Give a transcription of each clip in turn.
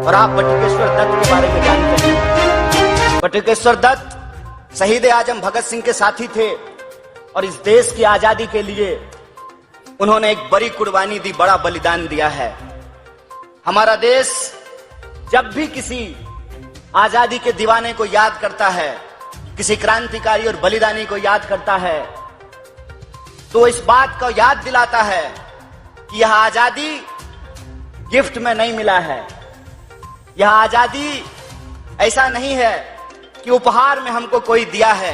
और आप बटुकेश्वर दत्त के बारे में जानते हैं। बटुकेश्वर दत्त शहीद आजम भगत सिंह के साथी थे और इस देश की आजादी के लिए उन्होंने एक बड़ी कुर्बानी दी, बड़ा बलिदान दिया है। हमारा देश जब भी किसी आजादी के दीवाने को याद करता है, किसी क्रांतिकारी और बलिदानी को याद करता है, तो इस बात को याद दिलाता है कि यह आजादी गिफ्ट में नहीं मिला है। यह आजादी ऐसा नहीं है कि उपहार में हमको कोई दिया है।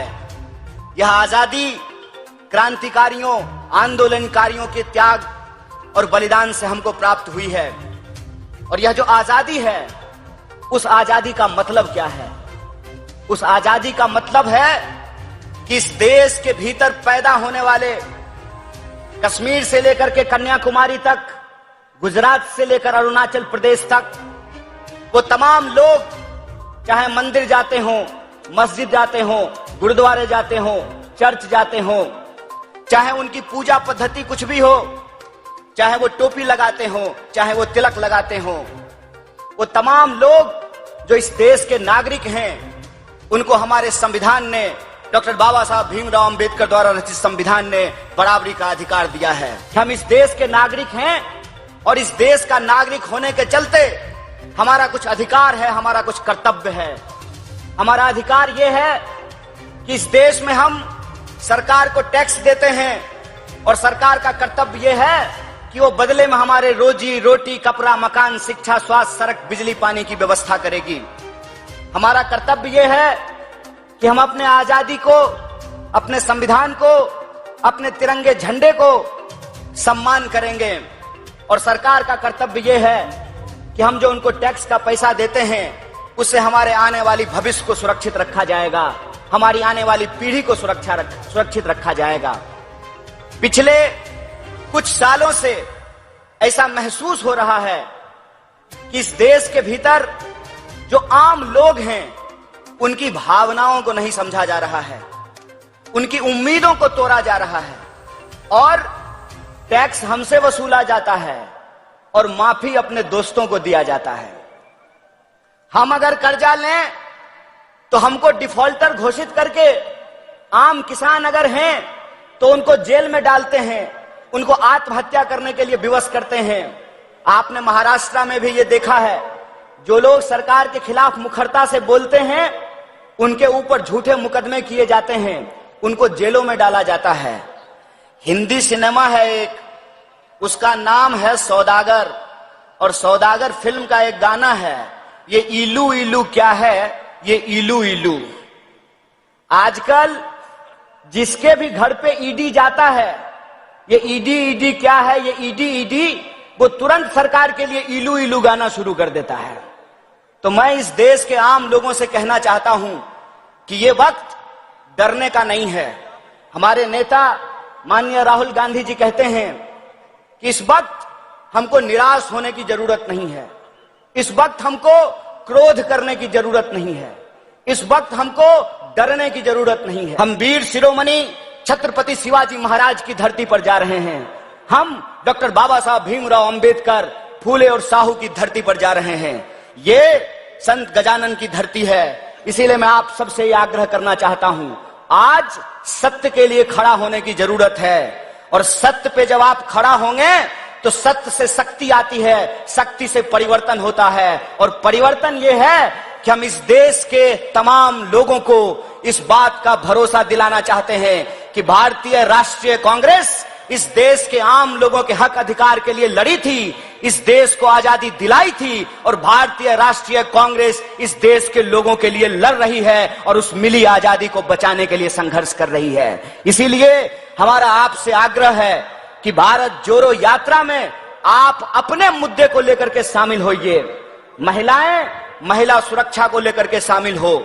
यह आजादी क्रांतिकारियों, आंदोलनकारियों के त्याग और बलिदान से हमको प्राप्त हुई है। और यह जो आजादी है, उस आजादी का मतलब क्या है? उस आजादी का मतलब है कि इस देश के भीतर पैदा होने वाले, कश्मीर से लेकर के कन्याकुमारी तक, गुजरात से लेकर अरुणाचल प्रदेश तक, वो तमाम लोग चाहे मंदिर जाते हों, मस्जिद जाते हों, गुरुद्वारे जाते हों, चर्च जाते हों, चाहे उनकी पूजा पद्धति कुछ भी हो, चाहे वो टोपी लगाते हों, चाहे वो तिलक लगाते हों, वो तमाम लोग जो इस देश के नागरिक हैं, उनको हमारे संविधान ने, डॉक्टर बाबा साहब भीमराव अंबेडकर द्वारा रचित संविधान ने बराबरी का अधिकार दिया है। हम इस देश के नागरिक हैं और इस देश का नागरिक होने के चलते हमारा कुछ अधिकार है, हमारा कुछ कर्तव्य है। हमारा अधिकार यह है कि इस देश में हम सरकार को टैक्स देते हैं और सरकार का कर्तव्य यह है कि वो बदले में हमारे रोजी रोटी, कपड़ा, मकान, शिक्षा, स्वास्थ्य, सड़क, बिजली, पानी की व्यवस्था करेगी। हमारा कर्तव्य यह है कि हम अपने आजादी को, अपने संविधान को, अपने तिरंगे झंडे को सम्मान करेंगे। और सरकार का कर्तव्य यह है कि हम जो उनको टैक्स का पैसा देते हैं, उससे हमारे आने वाली भविष्य को सुरक्षित रखा जाएगा, हमारी आने वाली पीढ़ी को सुरक्षित रखा जाएगा। पिछले कुछ सालों से ऐसा महसूस हो रहा है कि इस देश के भीतर जो आम लोग हैं, उनकी भावनाओं को नहीं समझा जा रहा है, उनकी उम्मीदों को तोड़ा जा रहा है और टैक्स हमसे वसूला जाता है और माफी अपने दोस्तों को दिया जाता है। हम अगर कर्जा लें तो हमको डिफॉल्टर घोषित करके, आम किसान अगर हैं तो उनको जेल में डालते हैं, उनको आत्महत्या करने के लिए विवश करते हैं। आपने महाराष्ट्र में भी ये देखा है, जो लोग सरकार के खिलाफ मुखरता से बोलते हैं, उनके ऊपर झूठे मुकदमे किए जाते हैं, उनको जेलों में डाला जाता है। हिंदी सिनेमा है एक, उसका नाम है सौदागर, और सौदागर फिल्म का एक गाना है, ये इलू इलू क्या है, ये इलू इलू। आजकल जिसके भी घर पे ईडी जाता है, ये ईडी ईडी क्या है, ये ईडी ईडी, वो तुरंत सरकार के लिए इलू इलू गाना शुरू कर देता है। तो मैं इस देश के आम लोगों से कहना चाहता हूं कि ये वक्त डरने का नहीं है। हमारे नेता माननीय राहुल गांधी जी कहते हैं कि इस वक्त हमको निराश होने की जरूरत नहीं है, इस वक्त हमको क्रोध करने की जरूरत नहीं है, इस वक्त हमको डरने की जरूरत नहीं है। हम वीर शिरोमणि छत्रपति शिवाजी महाराज की धरती पर जा रहे हैं। हम डॉक्टर बाबा साहब भीमराव अंबेडकर, फूले और साहू की धरती पर जा रहे हैं। ये संत गजानन की धरती है। इसीलिए मैं आप सबसे ये आग्रह करना चाहता हूं, आज सत्य के लिए खड़ा होने की जरूरत है। और सत्य पे जब आप खड़ा होंगे तो सत्य से शक्ति आती है, शक्ति से परिवर्तन होता है। और परिवर्तन ये है कि हम इस देश के तमाम लोगों को इस बात का भरोसा दिलाना चाहते हैं कि भारतीय राष्ट्रीय कांग्रेस इस देश के आम लोगों के हक अधिकार के लिए लड़ी थी, इस देश को आजादी दिलाई थी, और भारतीय राष्ट्रीय कांग्रेस इस देश के लोगों के लिए लड़ रही है और उस मिली आजादी को बचाने के लिए संघर्ष कर रही है। इसीलिए हमारा आपसे आग्रह है कि भारत जोड़ो यात्रा में आप अपने मुद्दे को लेकर के शामिल होइए। महिलाएं महिला सुरक्षा को लेकर के शामिल हो,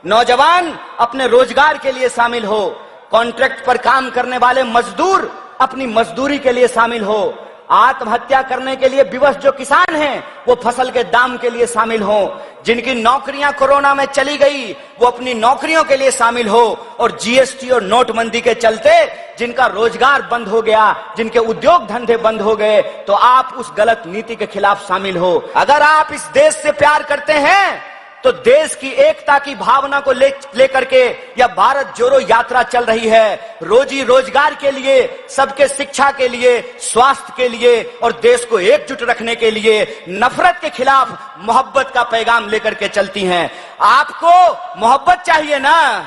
नौजवान अपने रोजगार के लिए शामिल हो, कॉन्ट्रैक्ट पर काम करने वाले मजदूर अपनी मजदूरी के लिए शामिल हो, आत्महत्या करने के लिए विवश जो किसान हैं वो फसल के दाम के लिए शामिल हों, जिनकी नौकरियां कोरोना में चली गई वो अपनी नौकरियों के लिए शामिल हो, और जीएसटी और नोटबंदी के चलते जिनका रोजगार बंद हो गया, जिनके उद्योग धंधे बंद हो गए, तो आप उस गलत नीति के खिलाफ शामिल हो। अगर आप इस देश से प्यार करते हैं तो देश की एकता की भावना को लेकर के यह भारत जोड़ो यात्रा चल रही है। रोजी रोजगार के लिए, सबके शिक्षा के लिए, स्वास्थ्य के लिए और देश को एकजुट रखने के लिए नफरत के खिलाफ मोहब्बत का पैगाम लेकर के चलती हैं। आपको मोहब्बत चाहिए ना,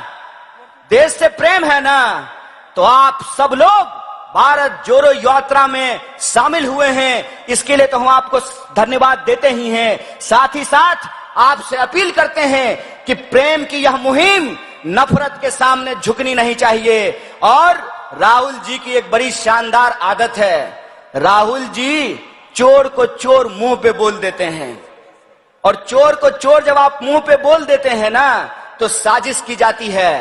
देश से प्रेम है ना, तो आप सब लोग भारत जोड़ो यात्रा में शामिल हुए हैं। इसके लिए तो हम आपको धन्यवाद देते ही हैं। साथ ही साथ आपसे अपील करते हैं कि प्रेम की यह मुहिम नफरत के सामने झुकनी नहीं चाहिए। और राहुल जी की एक बड़ी शानदार आदत है, राहुल जी चोर को चोर मुंह पे बोल देते हैं, और चोर को चोर जब आप मुंह पे बोल देते हैं ना तो साजिश की जाती है।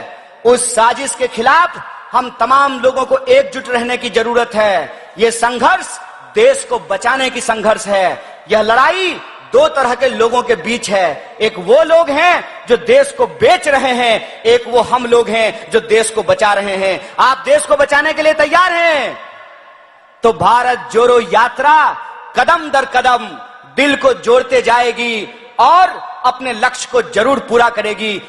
उस साजिश के खिलाफ हम तमाम लोगों को एकजुट रहने की जरूरत है। यह संघर्ष देश को बचाने की संघर्ष है। यह लड़ाई दो तरह के लोगों के बीच है, एक वो लोग हैं जो देश को बेच रहे हैं, एक वो हम लोग हैं जो देश को बचा रहे हैं। आप देश को बचाने के लिए तैयार हैं तो भारत जोड़ो यात्रा कदम दर कदम दिल को जोड़ते जाएगी और अपने लक्ष्य को जरूर पूरा करेगी।